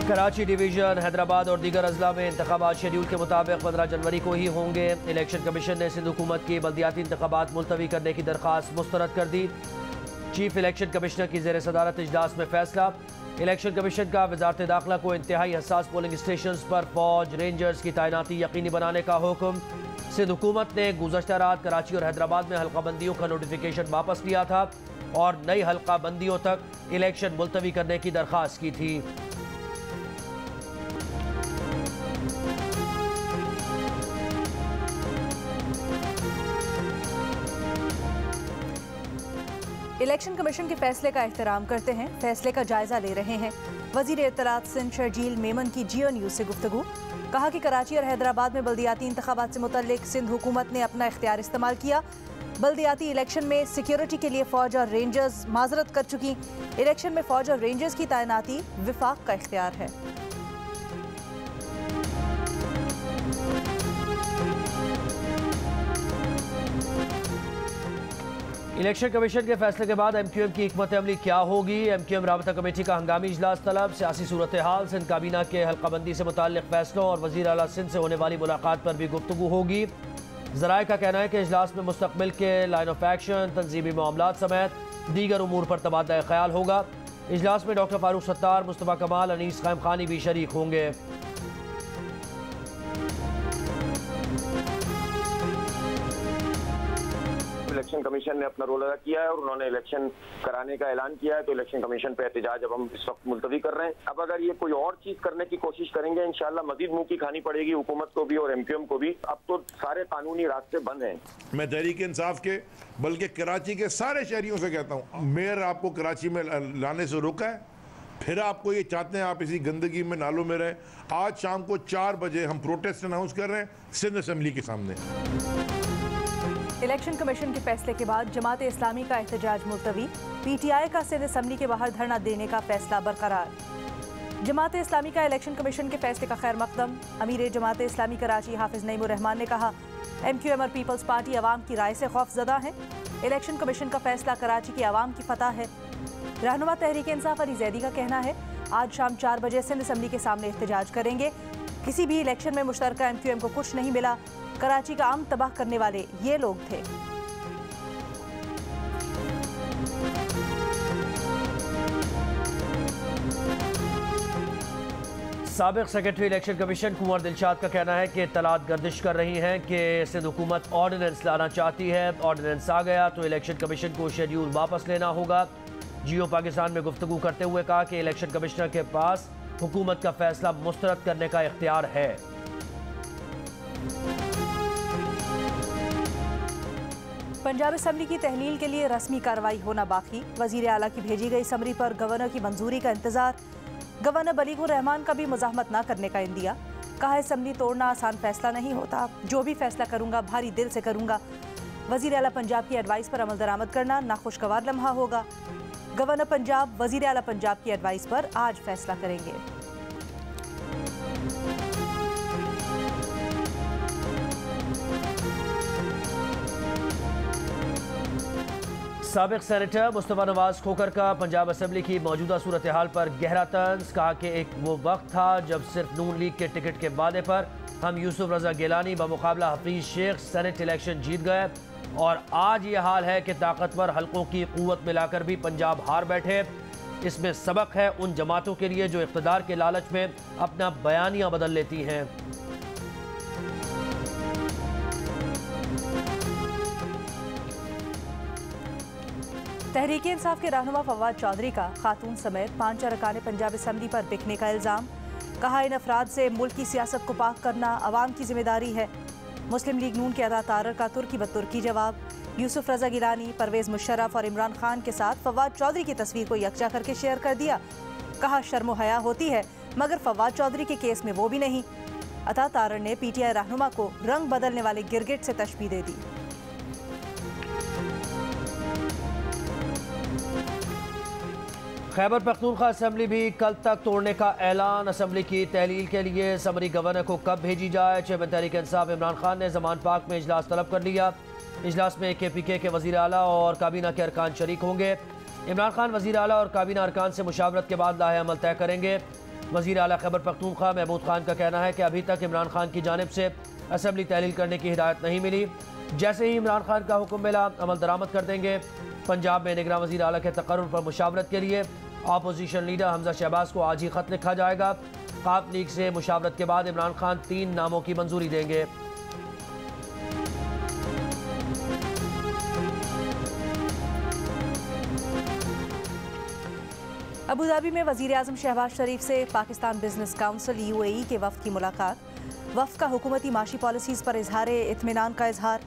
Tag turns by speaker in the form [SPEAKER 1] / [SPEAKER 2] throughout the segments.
[SPEAKER 1] Karachi division, Hyderabad और दीगर अजला में इंतखाबात शेड्यूल के मुताबिक 15 जनवरी को ही होंगे। इलेक्शन कमीशन ने सिंध हुकूमत की बल्दियाती इंतखाबात मुलतवी करने की दरख्वास्त मुस्तरद कर दी। चीफ इलेक्शन कमिश्नर की ज़ेर सदारत इजलास में फैसला। इलेक्शन कमीशन का वजारत दाखिला को इंतहाई हसास पोलिंग स्टेशन पर फौज रेंजर्स की तैनाती यकीनी बनाने का हुक्म। सिंध हुकूमत ने गुज़श्ता रात कराची और हैदराबाद में हल्का बंदियों का नोटिफिकेशन वापस लिया था और नई हल्का बंदियों तक इलेक्शन मुलतवी करने की दरख्वास्त की थी।
[SPEAKER 2] इलेक्शन कमीशन के फैसले का एहतराम करते हैं, फैसले का जायजा ले रहे हैं। वजीर इत्तलात सिंध शर्जील मेमन की जियो न्यूज़ से गुफ्तगू। कहा कि कराची और हैदराबाद में बल्दियाती इंतखाबात से मुतल्लिक सिंध हुकूमत ने अपना इख्तियार इस्तेमाल किया। बल्दियाती इलेक्शन में सिक्योरिटी के लिए फ़ौज और रेंजर्स माजरत कर चुकी। इलेक्शन में फ़ौज और रेंजर्स की तैनाती विफाक का इख्तियार है।
[SPEAKER 1] इलेक्शन कमीशन के फैसले के बाद MQM की हिकमत अमली क्या होगी? MQM राबता कमेटी का हंगामी इजलास तलब। सियासी सूरत हाल, सिंध काबीना के हल्काबंदी से मुताल्लिक फैसलों और वज़ीर आला सिंध से होने वाली मुलाकात पर भी गुफ्तगू होगी। ज़राए का कहना है कि इजलास में मुस्तकबिल के लाइन ऑफ एक्शन, तंजीमी मामलात समेत दीगर उमूर पर तबादला ख्याल होगा। इजलास में डॉक्टर फारूक सत्तार, मुस्तफ़ा कमाल, अनीस ख़ैम खानी भी शरीक होंगे।
[SPEAKER 3] इलेक्शन कमीशन ने अपना रोल अदा किया है और उन्होंने इलेक्शन कराने का ऐलान किया है, तो इलेक्शन कमीशन पे एहतजाज अब हम इस वक्त मुलतवी कर रहे हैं। अब अगर ये कोई और चीज करने की कोशिश करेंगे, इंशाल्लाह मजीद मुंह की खानी पड़ेगी हुकूमत को भी और MQM को भी। अब तो सारे कानूनी रास्ते बंद हैं।
[SPEAKER 4] मैं तहरीक इंसाफ के बल्कि कराची के सारे शहरियों से कहता हूँ, मेयर आपको कराची में लाने से रोका है, फिर आपको ये चाहते हैं आप इसी गंदगी में नालों में रहें। आज शाम को 4 बजे हम प्रोटेस्ट अनाउंस कर रहे हैं सिंध असम्बली के सामने।
[SPEAKER 2] इलेक्शन कमीशन के फैसले के बाद जमात इस्लामी का एहतजाज मुलतवी। PTI का सिंध असम्बली के बाहर धरना देने का फैसला बरकरार। जमात इस्लामी का इलेक्शन कमीशन के फैसले का खैर मकदम। अमीर जमात इस्लामी कराची हाफिज नईमुर रहमान ने कहा, MQM और पीपल्स पार्टी अवाम की राय से खौफजदा है। इलेक्शन कमीशन का फैसला कराची की अवाम की फतह है। रहनुमा तहरीक इंसाफ अली जैदी का कहना है, आज शाम 4 बजे सिंध असम्बली के सामने एहतजाज करेंगे। किसी भी इलेक्शन में मुश्तरका MQM को कुछ नहीं मिला। कराची का अमन तबाह करने वाले ये लोग थे।
[SPEAKER 1] साबिक सेक्रेटरी इलेक्शन कमीशन कुंवर दिलशाद का कहना है कि इत्तलात गर्दिश कर रही हैं कि सिंध हुकूमत ऑर्डिनेंस लाना चाहती है। ऑर्डिनेंस आ गया तो इलेक्शन कमीशन को शेड्यूल वापस लेना होगा। जियो पाकिस्तान में गुफ्तगू करते हुए कहा कि इलेक्शन कमिश्नर के पास हुकूमत का फैसला मुस्तरद करने का इख्तियार है।
[SPEAKER 2] पंजाब असम्बली की तहलील के लिए रस्मी कार्रवाई होना बाकी। वजीर आला की भेजी गई समरी पर गवर्नर की मंजूरी का इंतजार। गवर्नर बलीगुर रहमान का भी मुज़ाहमत न करने का इंदिया। कहा, असम्बली तोड़ना आसान फैसला नहीं होता, जो भी फैसला करूंगा भारी दिल से करूंगा। वजीर आला पंजाब की एडवाइस पर अमल दरामद करना नाखुशगवार लम्हा होगा। गवर्नर पंजाब वजीर आला पंजाब की एडवाइस पर आज फैसला करेंगे।
[SPEAKER 1] साबिक सेनेटर मुस्तफ़ा नवाज खोकर का पंजाब असम्बली की मौजूदा सूरत हाल पर गहरा तंज। कहा कि एक वो वक्त था जब सिर्फ नून लीग के टिकट के वादे पर हम यूसुफ रजा गिलानी बमुकाबला हफीज शेख सेनेट इलेक्शन जीत गए और आज ये हाल है कि ताकतवर हल्कों की क़ुव्वत मिलाकर भी पंजाब हार बैठे। इसमें सबक है उन जमातों के लिए जो इक़्तिदार के लालच में अपना बयानियाँ बदल लेती हैं।
[SPEAKER 2] तहरीक इंसाफ के रहनुमा फवाद चौधरी का खातून समेत 5 अरकान पंजाब असम्बली पर बिकने का इल्ज़ाम। कहा, इन अफराद से मुल्क की सियासत को पाक करना अवाम की जिम्मेदारी है। मुस्लिम लीग नून के अदा तारर का तुर्की ब तुर्की जवाब। यूसुफ रजा गिलानी, परवेज़ मुशर्रफ और इमरान खान के साथ फवाद चौधरी की तस्वीर को यकजा करके शेयर कर दिया। कहा, शर्म हया होती है मगर फवाद चौधरी के केस में वो भी नहीं। अता तारर ने PTI रहनुमा को रंग बदलने वाले गिरगिट से तशबीह दे दी।
[SPEAKER 1] खैबर पख्तूनख्वा असम्बली भी कल तक तोड़ने का ऐलान। असम्बली की तहलील के लिए समरी गवर्नर को कब भेजी जाए? चेयरमैन तहरीक इंसाफ इमरान खान ने जमान पाक में इजलास तलब कर लिया। इजलास में KPK के वज़ीर आला और काबीना के अरकान शरीक होंगे। इमरान खान वज़ीर आला और काबीना अरकान से मुशावरत के बाद लाहे अमल तय करेंगे। वज़ीर आला खैबर पख्तूनख्वा महमूद खान का कहना है कि अभी तक इमरान खान की जानिब से असम्बली तहलील करने की हिदायत नहीं मिली। जैसे ही इमरान खान का हुक्म मिला अमल दरामद कर देंगे। पंजाब में निगरान वज़ीर आला के तकर्रुर पर मुशावरत के लिए अपोजिशन लीडर हमजा शहबाज को आज ही खत लिखा जाएगा। काफ लीग से मुशावरत के बाद इमरान खान 3 नामों की मंजूरी देंगे।
[SPEAKER 2] अबू धाबी में वज़ीर आज़म शहबाज शरीफ से पाकिस्तान बिजनेस काउंसिल UAE के वफ़द की मुलाकात। वफ़द का हुकूमती माशी पॉलिसीज़ पर इजहार इत्मीनान का इजहार।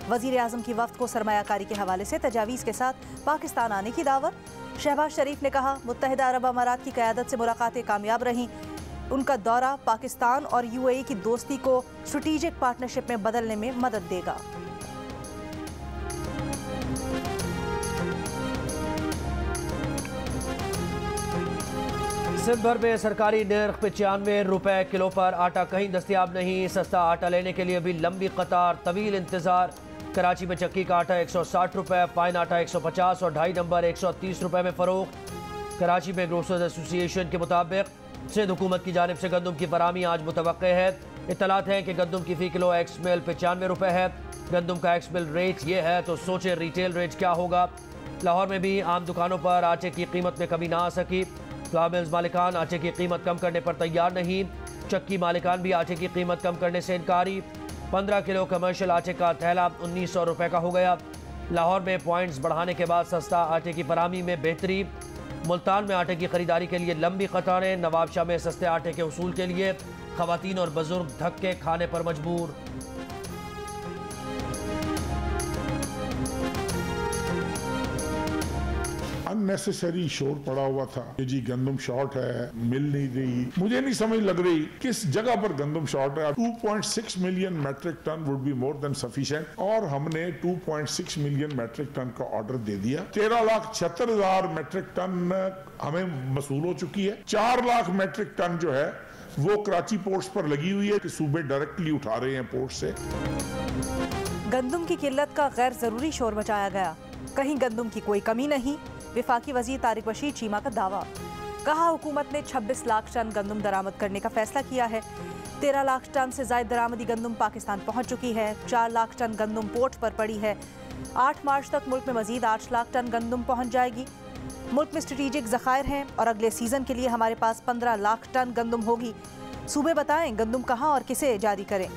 [SPEAKER 2] वज़ीर आज़म की वफ़द को सरमायाकारी के हवाले से तजावीज़ के साथ पाकिस्तान आने की दावत। शहबाज शरीफ ने कहा मुत्तहिदा अरब अमारात की क़यादत से मुलाकातें कामयाब रहीं। उनका दौरा पाकिस्तान और UAE की दोस्ती को स्ट्रेटेजिक पार्टनरशिप में बदलने में मदद देगा।
[SPEAKER 1] सिंध भर में सरकारी नर्ख 95 रुपए किलो पर आटा कहीं दस्तियाब नहीं। सस्ता आटा लेने के लिए भी लंबी कतार, तवील इंतजार। कराची में चक्की का आटा 160 रुपए, फाइन आटा 150 और 2.5 नंबर 130 रुपए में फरोख्त। कराची में ग्रोसर्स एसोसिएशन के मुताबिक सिंध हुकूमत की जानिब से गंदम की फरामी आज मुतवक्के है। इत्तलात है कि गंदम की फ़ी किलो एक्स मिल 95 रुपए है। गंदम का एक्स मिल रेट ये है तो सोचे रिटेल रेट क्या होगा। लाहौर में भी आम दुकानों पर आटे की कीमत में कमी ना आ सकी। फ्लावर मिल्स मालिकान आटे की कीमत कम करने पर तैयार नहीं। चक्की मालिकान भी आटे की कीमत कम करने से इनकारी। 15 किलो कमर्शियल आटे का थैला 1900 रुपए का हो गया। लाहौर में पॉइंट्स बढ़ाने के बाद सस्ता आटे की फरामी में बेहतरी। मुल्तान में आटे की खरीदारी के लिए लंबी कतारें। नवाबशाह में सस्ते आटे के उसूल के लिए खवातीन और बुजुर्ग धक्के खाने पर मजबूर।
[SPEAKER 5] अननेसेसरी शोर पड़ा हुआ था कि जी गंदम शॉर्ट है, मिल नहीं रही। मुझे नहीं समझ लग रही किस जगह पर गंदम शॉर्ट है। 2.6 million metric ton would be more than sufficient और हमने 2.6 मिलियन मैट्रिक टन का ऑर्डर दे दिया। 13,76,000 मैट्रिक टन हमें मसूल हो चुकी है। 4 लाख मैट्रिक टन जो है वो कराची पोर्ट्स पर लगी हुई है कि सूबे डायरेक्टली उठा रहे हैं पोर्ट से।
[SPEAKER 2] गंदम की किल्लत का गैर जरूरी शोर मचाया गया। कहीं गंदम की कोई कमी नहीं। विफाकी वजीर तारिक बशीर चीमा का दावा। कहा हुकूमत ने 26 लाख टन गंदम दरामद करने का फैसला किया है। 13 लाख टन से ज्यादा दरामदी गंदम पाकिस्तान पहुंच चुकी है। 4 लाख टन गंदम पोर्ट पर पड़ी है। 8 मार्च तक मुल्क में मजीद 8 लाख टन गंदम पहुंच जाएगी। मुल्क में स्ट्रेटेजिक ज़खायर हैं और अगले सीजन के लिए हमारे पास 15 लाख टन गंदम होगी। सूबे बताएं गंदम कहाँ और किसे जारी करें।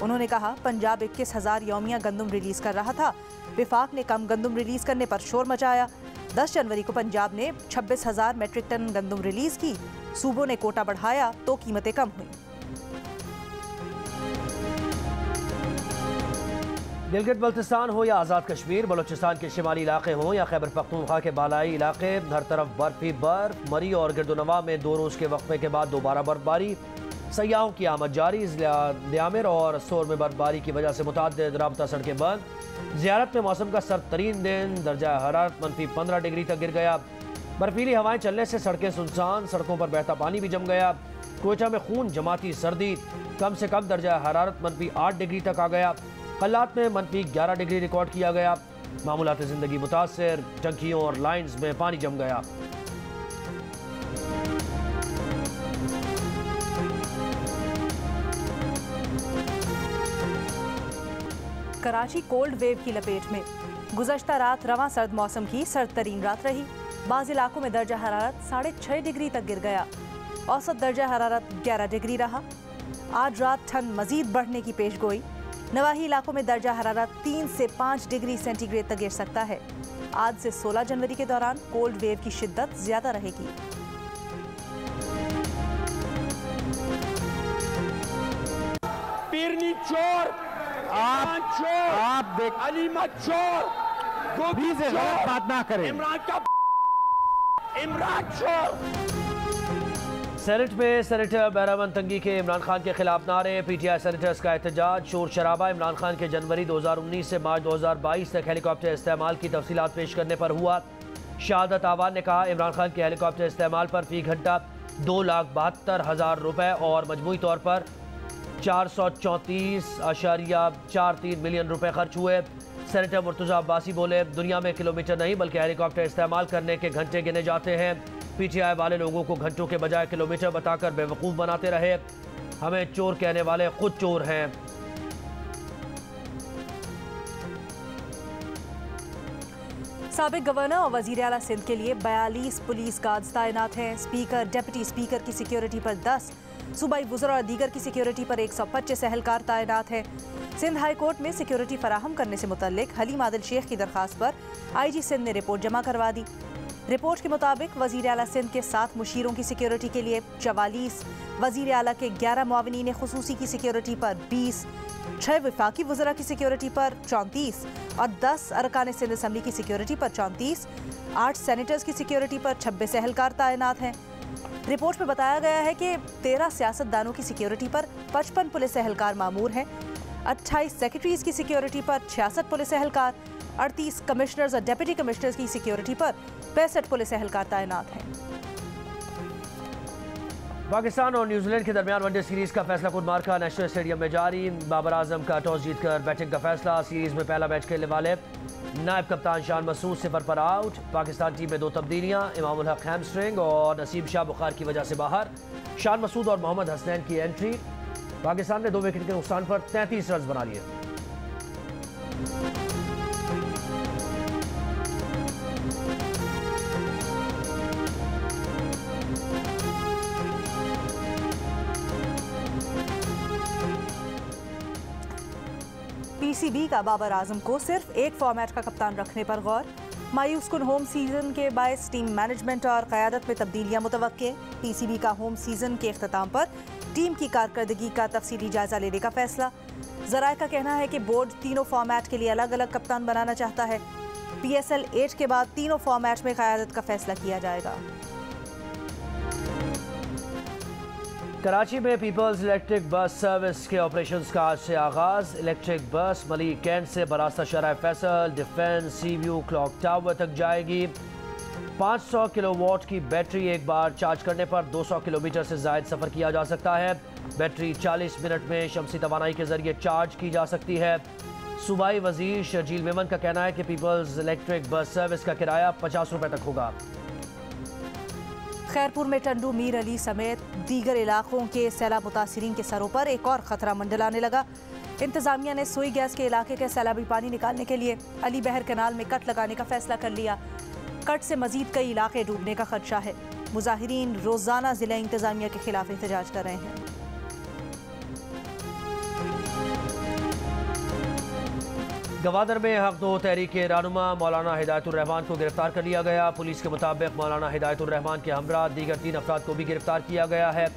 [SPEAKER 2] उन्होंने कहा पंजाब 21,000 यौमिया गंदम रिलीज कर रहा था। विफाक ने कम गंदम रिलीज करने पर शोर मचाया। 10 जनवरी को पंजाब ने 26,000 मैट्रिक टन गंदम रिलीज की। सूबों ने कोटा बढ़ाया तो कीमतें कम हुई।
[SPEAKER 1] गिलगित बल्तिस्तान हो या आज़ाद कश्मीर, बलोचिस्तान के शिमाली इलाके हों या खैबर पख्तूनख्वा के बालाई इलाके, हर तरफ बर्फ ही बर्फ। मरी और गिरदोनवा में 2 रोज़ के वक्फे के बाद दोबारा बर्फबारी। सयाहों की आमद जारी। ज़ियामिर और सोर में बर्फबारी की वजह से मुतअद्दिद राबता सड़कें बंद। ज़ियारत में मौसम का सर्द तरीन दिन, दर्जा हरारत -15 डिग्री तक गिर गया। बर्फीली हवाएं चलने से सड़कें सुनसान, सड़कों पर बहता पानी भी जम गया। कोयटा में खून जमाती सर्दी, कम से कम दर्जा हरारत -8 डिग्री तक आ गया। कल्लात में -11 डिग्री रिकॉर्ड किया गया। मामूलात ज़िंदगी मुतासर, टंकियों और लाइन्स में पानी जम गया।
[SPEAKER 2] कराची कोल्ड वेव की लपेट में। गुज़श्ता रात रवां सर्द मौसम की सर्द तरीन रात रही। बाज़ इलाकों में दर्जा हरारत 6.5 डिग्री तक गिर गया। औसत दर्जा हरारत 11 डिग्री रहा। आज रात ठंड मजीद बढ़ने की पेशगोई। नवाही इलाकों में दर्जा हरारत 3 से 5 डिग्री सेंटीग्रेड तक गिर सकता है। आज से 16 जनवरी के दौरान कोल्ड वेव की शिद्दत ज्यादा रहेगी।
[SPEAKER 6] पीरनी चोर, आप देख अलीमा चोर, गोभी से गलत बात ना करें। इमरान चोर।
[SPEAKER 1] सेनेट में सेनेटर बैरामन तंगी के इमरान खान के खिलाफ नारे। PTI सेनेटर्स का एहतजाज, शोर शराबा। इमरान खान के जनवरी 2019 से मार्च 2022 तक हेलीकॉप्टर इस्तेमाल की तफसीलात पेश करने पर हुआ। शहादत आवान ने कहा इमरान खान के हेलीकॉप्टर इस्तेमाल पर फी घंटा 2,72,000 रुपये और मजमूई तौर पर 434.43 मिलियन रुपए खर्च हुए। सेनेटर मुर्तज़ा अब्बासी बोले दुनिया में किलोमीटर नहीं बल्कि हेलीकॉप्टर इस्तेमाल करने के घंटे गिने जाते हैं। PTI वाले लोगों को घंटों के बजाय किलोमीटर बताकर बेवकूफ़ बनाते रहे। हमें चोर कहने वाले खुद चोर हैं।
[SPEAKER 2] साबिक गवर्नर और वजीर आला सिंध के लिए 42 पुलिस गार्ड्स तैनात हैं। स्पीकर, डिप्टी स्पीकर की सिक्योरिटी पर 10, सूबाई वुज़रा और दीगर की सिक्योरिटी पर 125 एहलकार तैनात हैं। सिंध हाई कोर्ट में सिक्योरिटी फराहम करने से मुतल्लिक हलीम आदिल शेख की दरख्वास्त पर IG सिंध ने रिपोर्ट जमा करवा दी। रिपोर्ट के मुताबिक वजीर आला सिंध के 7 मुशीरों की सिक्योरिटी के लिए 44, वजीर आला के 11 मुआविनीन खुसूसी की सिक्योरिटी पर 20, 6 वफाकी वज़रा की सिक्योरिटी पर 34 और 10 अरकान सिंध असम्बली की सिक्योरिटी पर 34, 8 सेनेटर्स की सिक्योरिटी पर 26 एहलकार तैनात हैं। रिपोर्ट में बताया गया है कि 13 सियासतदानों की सिक्योरिटी पर 55 पुलिस एहलकार मामूर हैं, 28 सेक्रेटरीज की सिक्योरिटी पर 66 पुलिस एहलकार, 38 कमिश्नर्स और डिप्टी कमिश्नर्स की सिक्योरिटी पर 65 पुलिस एहलकार तैनात हैं।
[SPEAKER 1] पाकिस्तान और न्यूजीलैंड के दरमियान वनडे सीरीज का फैसला कुन मार्का नेशनल स्टेडियम में जारी। बाबर आजम का टॉस जीतकर बैटिंग का फैसला। सीरीज में पहला मैच खेलने वाले नायब कप्तान शान मसूद 0 पर आउट। पाकिस्तान टीम में 2 तब्दीलियां, इमाम उल हक हैमस्ट्रिंग और नसीब शाह बुखार की वजह से बाहर। शान मसूद और मोहम्मद हसनैन की एंट्री। पाकिस्तान ने 2 विकेट के नुकसान पर 33 रन बना लिए।
[SPEAKER 2] PCB का बाबर आजम को सिर्फ एक फॉर्मेट का कप्तान रखने पर गौर। मायूस कुन होम सीजन के बायस टीम मैनेजमेंट और क़यादत में तब्दीलियां मुतवक्के। PCB का होम सीजन के अख्ताम पर टीम की कारकर्दगी का तफसीली जायजा लेने का फैसला। ज़राए का कहना है कि बोर्ड तीनों फॉर्मेट के लिए अलग अलग कप्तान बनाना चाहता है। PSL 8 के बाद तीनों फॉर्मेट में क़यादत का फैसला किया जाएगा।
[SPEAKER 1] कराची में पीपल्स इलेक्ट्रिक बस सर्विस के ऑपरेशंस का आज से आगाज। इलेक्ट्रिक बस मलिक कैंट से बरास्ता Sharae Faisal, defence, seaview, clock tower तक जाएगी। 500 किलोवाट की बैटरी एक बार चार्ज करने पर 200 किलोमीटर से ज़ायद सफ़र किया जा सकता है। बैटरी 40 मिनट में शमसी तवानाई के जरिए चार्ज की जा सकती है। सूबाई वजीर शर्जील मेमन का कहना है कि पीपल्स इलेक्ट्रिक बस सर्विस का किराया 50 रुपये तक होगा।
[SPEAKER 2] खैरपुर में टंडू, मीर अली समेत दीगर इलाकों के सैलाब मुतासिरीन के सरों पर एक और खतरा मंडलाने लगा। इंतजामिया ने सुई गैस के इलाके के सैलाबी पानी निकालने के लिए अली बहर कैनाल में कट लगाने का फैसला कर लिया। कट से मजीद कई इलाके डूबने का खदशा है। मुजाहिरीन रोजाना जिला इंतजामिया के खिलाफ एहतजाज कर रहे हैं।
[SPEAKER 1] गवादर में हक दो तहरीक के रहनुमा मौलाना हिदायतुर रहमान को गिरफ्तार कर लिया गया। पुलिस के मुताबिक मौलाना हिदायतुर रहमान के हमरा दीगर 3 अफराद को भी गिरफ्तार किया गया है।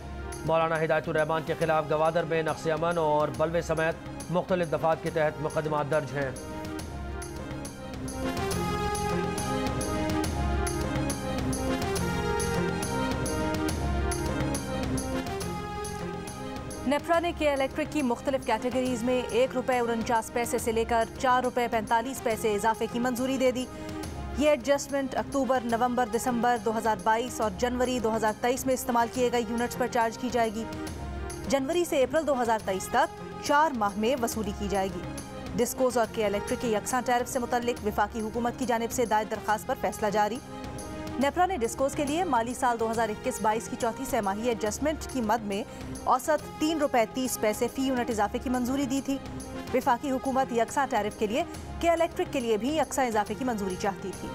[SPEAKER 1] मौलाना हिदायतुर रहमान के खिलाफ गवादर में नक्स अमन और बलवे समेत मुख्तलिफ दफात के तहत मुकदमात दर्ज हैं।
[SPEAKER 2] नेफ्रा ने के इलेक्ट्रिक की मुख्तलिफ कैटेगरीज में ₹1.49 से लेकर ₹4.45 इजाफे की मंजूरी दे दी। ये एडजस्टमेंट अक्टूबर, नवंबर, दिसंबर 2022 और जनवरी 2023 में इस्तेमाल किए गए यूनिट्स पर चार्ज की जाएगी। जनवरी से अप्रैल 2023 तक 4 माह में वसूली की जाएगी। डिस्कोज और के इलेक्ट्रिक के यकसा टैरिफ से मुतल्लिक वफाकी हुकूमत की जानिब से दायर दरखास्त पर फैसला जारी। नेफ्रा ने डिस्कोज के लिए माली साल 2021-22 की चौथी सहमाही एडजस्टमेंट की मद में औसत ₹3.30 फी यूनिट इजाफे की मंजूरी दी थी। वफाकी हुकूमत यकसा टैरिफ के लिए के इलेक्ट्रिक के लिए भी यकसा इजाफे की मंजूरी चाहती थी।